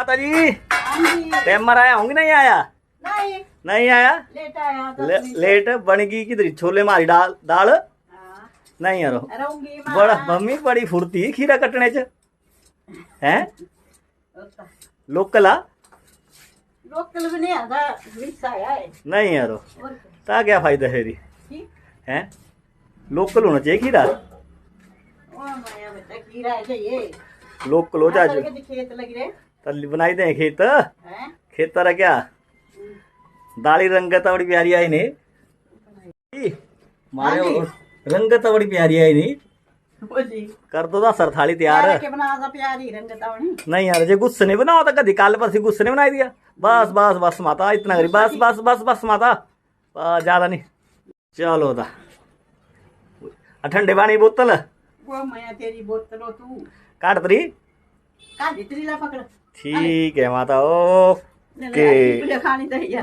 माता जी हाँ जी। टाइमर आया होंगे नहीं आया नहीं नहीं आया लेट आया लेट बनेगी किधर छोले मारी दाल हाँ, नहीं यार रहूंगी माँ। बड़ा मम्मी बड़ी फुर्ती है खीरा कटने च हैं लोकल आ लोकल भी नहीं आता मिक्स आया है नहीं यार और क्या? ता क्या फायदा है री ठीक? हैं लोकल होना चाहिए खीरा ओ माया बेटा खीरा चाहिए लोकल हो जाए के खेत लग रहे तली बनाई दे खेत हैं खेतर क्या दाली रंगत बड़ी प्यारी आई नहीं मारे हाँ रंगत बड़ी प्यारी आई नहीं वो जी कर दो सर थाली तैयार के बना दा प्यारी रंगतावणी नहीं यार जे गुस्से नहीं बनाओ तो कभी काल पर गुस्से नहीं बनाई दिया बस बस बस माता इतना करी बस बस बस बस माता ज्यादा नहीं चलो दा ठंडे पानी बोतल वो माया तेरी बोतलो तू काट तरी का इतनी ला पकड़ ठीक है माता ओ ले खानी चाहिए